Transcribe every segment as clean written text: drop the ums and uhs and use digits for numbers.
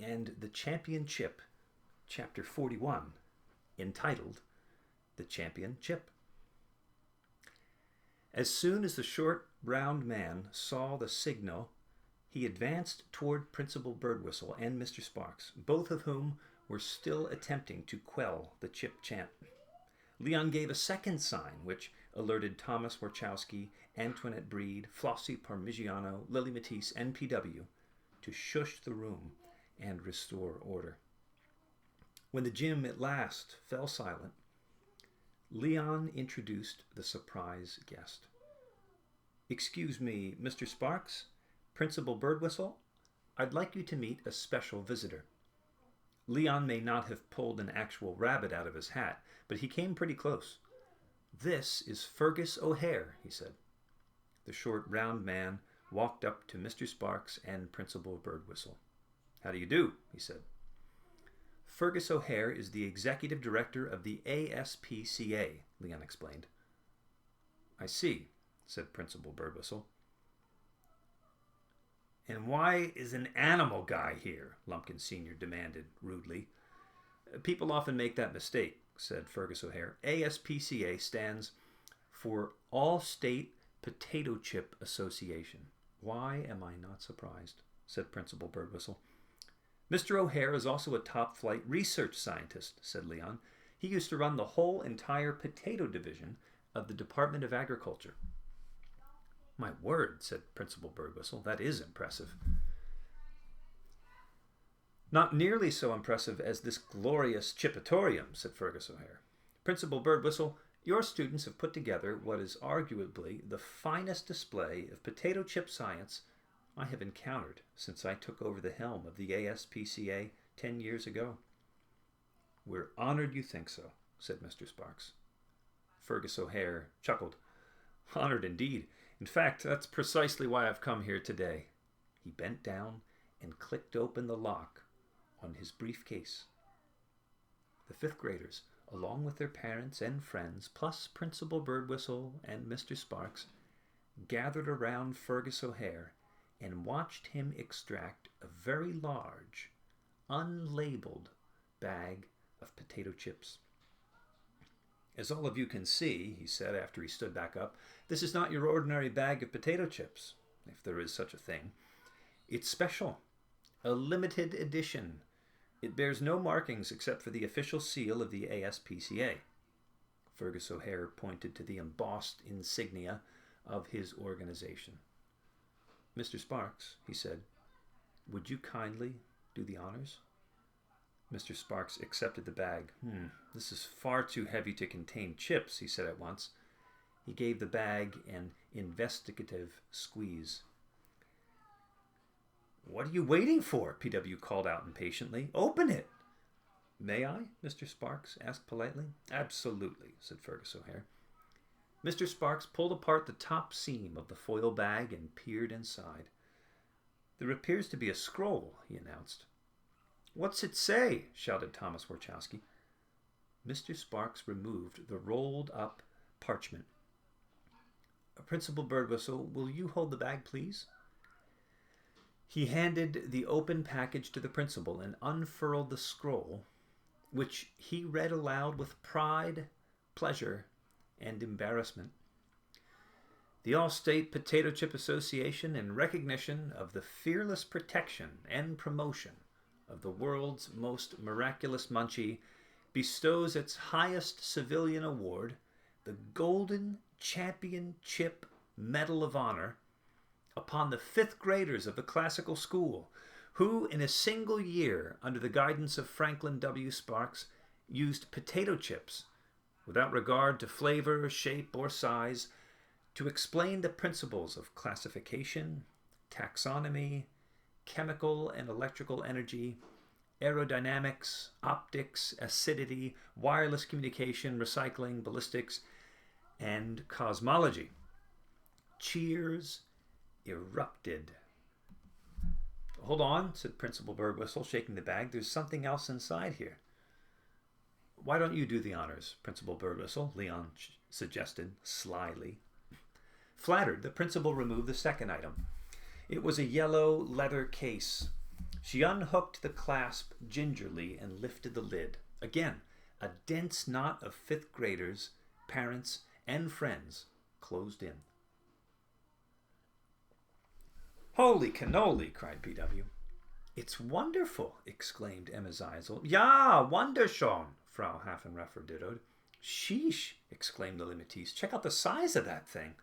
and The Champion Chip, Chapter 41, entitled The Champion Chip. As soon as the short, round man saw the signal, he advanced toward Principal Birdwhistle and Mr. Sparks, both of whom were still attempting to quell the chip chant. Leon gave a second sign, which alerted Thomas Warchowski, Antoinette Breed, Flossie Parmigiano, Lily Matisse, and PW to shush the room and restore order. When the gym at last fell silent, Leon introduced the surprise guest. "Excuse me, Mr. Sparks, Principal Birdwhistle, I'd like you to meet a special visitor." Leon may not have pulled an actual rabbit out of his hat, but he came pretty close. "This is Fergus O'Hare," he said. The short, round man walked up to Mr. Sparks and Principal Birdwhistle. "How do you do?" he said. "Fergus O'Hare is the executive director of the ASPCA," Leon explained. "I see," said Principal Birdwhistle. "And why is an animal guy here?" Lumpkin Sr. demanded rudely. "People often make that mistake," said Fergus O'Hare. "ASPCA stands for All State Potato Chip Association." "Why am I not surprised?" said Principal Birdwhistle. "Mr. O'Hare is also a top-flight research scientist," said Leon. "He used to run the whole entire potato division of the Department of Agriculture." "My word," said Principal Birdwhistle, "that is impressive." "Not nearly so impressive as this glorious chipatorium," said Fergus O'Hare. "Principal Birdwhistle, your students have put together what is arguably the finest display of potato chip science I have encountered since I took over the helm of the ASPCA 10 years ago." "We're honored you think so," said Mr. Sparks. Fergus O'Hare chuckled. "Honored indeed. In fact, that's precisely why I've come here today." He bent down and clicked open the lock on his briefcase. The fifth graders, along with their parents and friends, plus Principal Birdwhistle and Mr. Sparks, gathered around Fergus O'Hare and watched him extract a very large, unlabeled bag of potato chips. "As all of you can see," he said after he stood back up, "this is not your ordinary bag of potato chips, if there is such a thing. It's special, a limited edition. It bears no markings except for the official seal of the ASPCA. Fergus O'Hare pointed to the embossed insignia of his organization. "Mr. Sparks," he said, "would you kindly do the honors?" Mr. Sparks accepted the bag. This is far too heavy to contain chips," he said at once. He gave the bag an investigative squeeze. "What are you waiting for?" PW called out impatiently. "Open it!" "May I?" Mr. Sparks asked politely. "Absolutely," said Fergus O'Hare. Mr. Sparks pulled apart the top seam of the foil bag and peered inside. "There appears to be a scroll," he announced. "What's it say?" shouted Thomas Warchowski. Mr. Sparks removed the rolled-up parchment. "Principal Birdwhistle, will you hold the bag, please?" He handed the open package to the principal and unfurled the scroll, which he read aloud with pride, pleasure, and embarrassment. "The All-State Potato Chip Association, in recognition of the fearless protection and promotion of the world's most miraculous munchie, bestows its highest civilian award, the Golden Champion Chip Medal of Honor, upon the fifth graders of the classical school, who in a single year, under the guidance of Franklin W. Sparks, used potato chips, without regard to flavor, shape, or size, to explain the principles of classification, taxonomy, chemical and electrical energy, aerodynamics, optics, acidity, wireless communication, recycling, ballistics, and cosmology." Cheers erupted. "Hold on," said Principal Birdwhistle, shaking the bag. "There's something else inside here." "Why don't you do the honors, Principal Birdwhistle?" Leon suggested slyly. Flattered, the principal removed the second item. It was a yellow leather case She unhooked the clasp gingerly and lifted the lid. Again, a dense knot of fifth graders, parents, and friends closed in. "Holy cannoli!" cried P.W. "It's wonderful!" exclaimed Emma Zeisel. "Ja, wunderschön!" Frau Haffenreffer dittoed. "Sheesh!" exclaimed Lily Matisse. "Check out the size of that thing."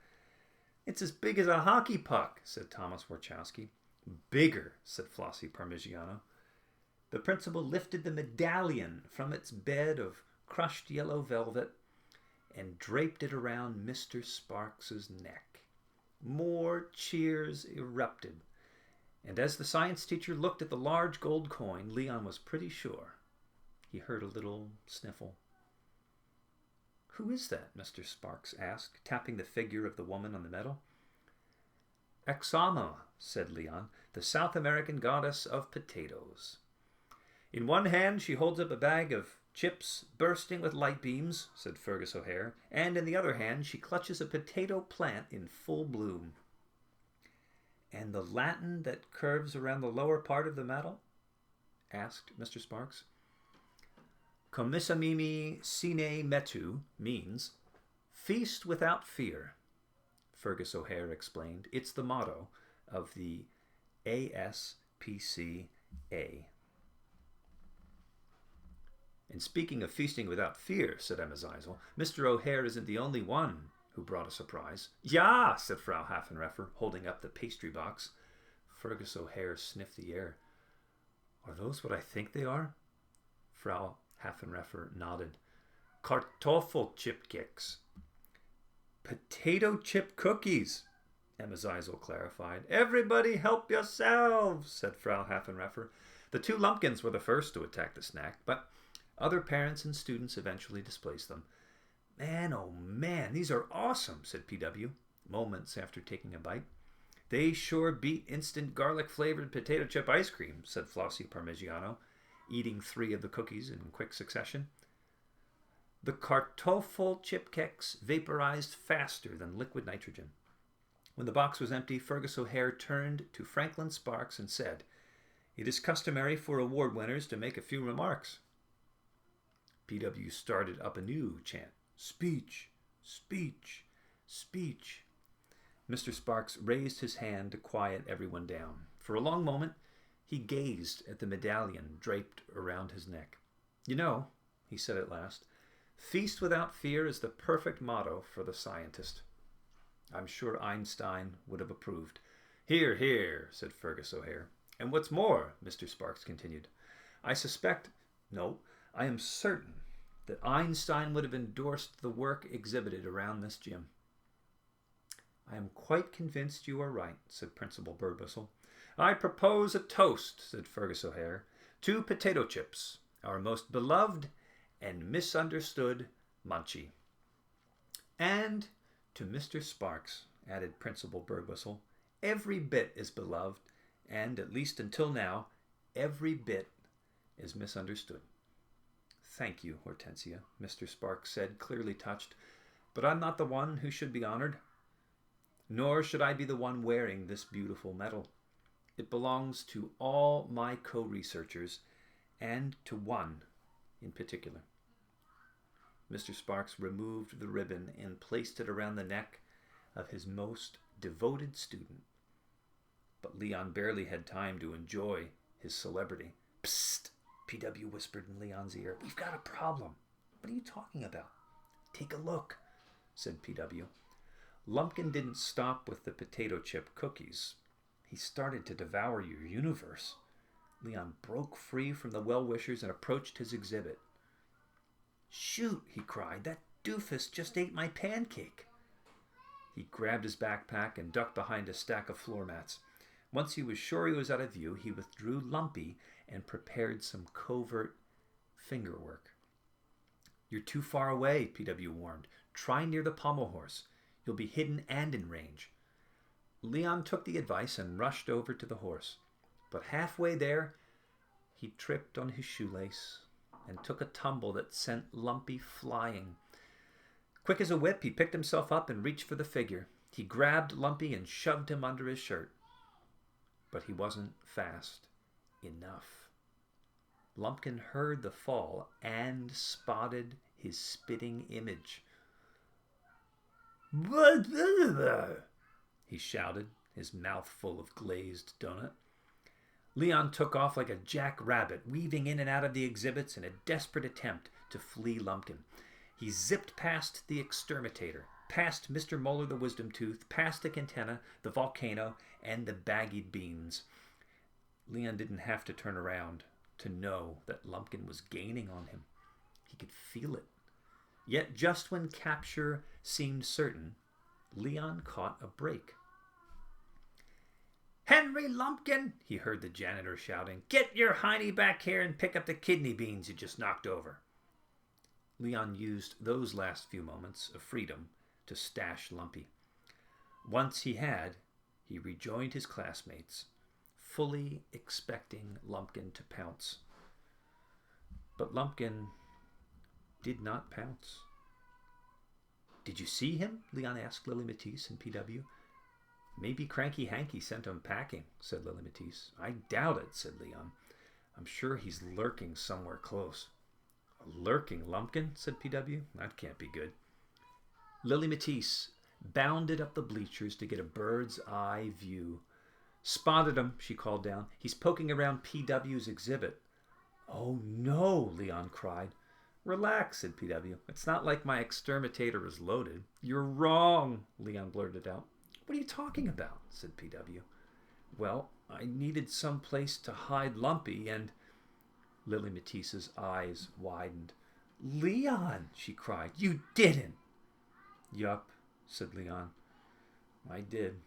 "It's as big as a hockey puck," said Thomas Warchowski. "Bigger," said Flossie Parmigiano. The principal lifted the medallion from its bed of crushed yellow velvet and draped it around Mr. Sparks's neck. More cheers erupted, and as the science teacher looked at the large gold coin, Leon was pretty sure he heard a little sniffle. "Who is that?" Mr. Sparks asked, tapping the figure of the woman on the medal. "Exama," said Leon, "the South American goddess of potatoes. In one hand she holds up a bag of chips bursting with light beams," said Fergus O'Hare, "and in the other hand she clutches a potato plant in full bloom." "And the Latin that curves around the lower part of the medal?" asked Mr. Sparks. "Commissamimi sine metu" means "feast without fear," Fergus O'Hare explained. "It's the motto of the ASPCA. "And speaking of feasting without fear," said Emma Zeisel, "Mr. O'Hare isn't the only one who brought a surprise." "Ja," said Frau Haffenreffer, holding up the pastry box. Fergus O'Hare sniffed the air. "Are those what I think they are?" Frau Haffenreffer nodded. "Kartoffelchipkeks." "Potato chip cookies," Emma Zeisel clarified. "Everybody help yourselves," said Frau Haffenreffer. The two lumpkins were the first to attack the snack, but other parents and students eventually displaced them. "Man, oh man, these are awesome," said P.W., moments after taking a bite. "They sure beat instant garlic-flavored potato chip ice cream," said Flossie Parmigiano, eating 3 of the cookies in quick succession. The Kartoffelchipkeks vaporized faster than liquid nitrogen. When the box was empty, Fergus O'Hare turned to Franklin Sparks and said, "It is customary for award winners to make a few remarks." P.W. started up a new chant. "Speech, speech, speech." Mr. Sparks raised his hand to quiet everyone down. For a long moment, he gazed at the medallion draped around his neck. "You know," he said at last, "feast without fear is the perfect motto for the scientist." I'm sure Einstein would have approved. "Hear, hear," said Fergus O'Hare. "And what's more," Mr. Sparks continued, I am certain that Einstein would have endorsed the work exhibited around this gym." "I am quite convinced you are right," said Principal Birdwhistle. "I propose a toast," said Fergus O'Hare, "to potato chips, our most beloved and misunderstood munchie." "And to Mr. Sparks," added Principal Birdwhistle. "Every bit is beloved, and, at least until now, every bit is misunderstood." "Thank you, Hortensia," Mr. Sparks said, clearly touched, "but I'm not the one who should be honored. Nor should I be the one wearing this beautiful medal. It belongs to all my co-researchers, and to one in particular." Mr. Sparks removed the ribbon and placed it around the neck of his most devoted student. But Leon barely had time to enjoy his celebrity. "Psst," P.W. whispered in Leon's ear. "We've got a problem." "What are you talking about?" "Take a look," said P.W. Lumpkin didn't stop with the potato chip cookies. He started to devour your universe. Leon broke free from the well-wishers and approached his exhibit. "Shoot," he cried, "that doofus just ate my pancake." He grabbed his backpack and ducked behind a stack of floor mats. Once he was sure he was out of view, he withdrew Lumpy and prepared some covert finger work. "You're too far away," P.W. warned. "Try near the pommel horse. You'll be hidden and in range." Leon took the advice and rushed over to the horse. But halfway there, he tripped on his shoelace and took a tumble that sent Lumpy flying. Quick as a whip, he picked himself up and reached for the figure. He grabbed Lumpy and shoved him under his shirt. But he wasn't fast. enough. Lumpkin heard the fall and spotted his spitting image. He shouted, his mouth full of glazed donut. Leon took off like a jackrabbit, weaving in and out of the exhibits in a desperate attempt to flee Lumpkin. He zipped past the exterminator, past Mr. Molar the Wisdom Tooth, past the Quintana, the volcano, and the baggied beans. Leon didn't have to turn around to know that Lumpkin was gaining on him. He could feel it. Yet just when capture seemed certain, Leon caught a break. "Henry Lumpkin," he heard the janitor shouting, "get your hiney back here and pick up the kidney beans you just knocked over." Leon used those last few moments of freedom to stash Lumpy. Once he had, he rejoined his classmates, fully expecting Lumpkin to pounce. But Lumpkin did not pounce. "Did you see him?" Leon asked Lily Matisse and PW. "Maybe Cranky Hanky sent him packing," said Lily Matisse. "I doubt it," said Leon. "I'm sure he's lurking somewhere close." "A lurking Lumpkin?" said PW. "That can't be good." Lily Matisse bounded up the bleachers to get a bird's eye view. "Spotted him," she called down. "He's poking around PW's exhibit." "Oh no," Leon cried. "Relax," said PW. "It's not like my exterminator is loaded." "You're wrong," Leon blurted out. "What are you talking about?" said PW. "Well, I needed some place to hide Lumpy and..." Lily Matisse's eyes widened. "Leon," she cried, "you didn't." "Yup," said Leon. "I did."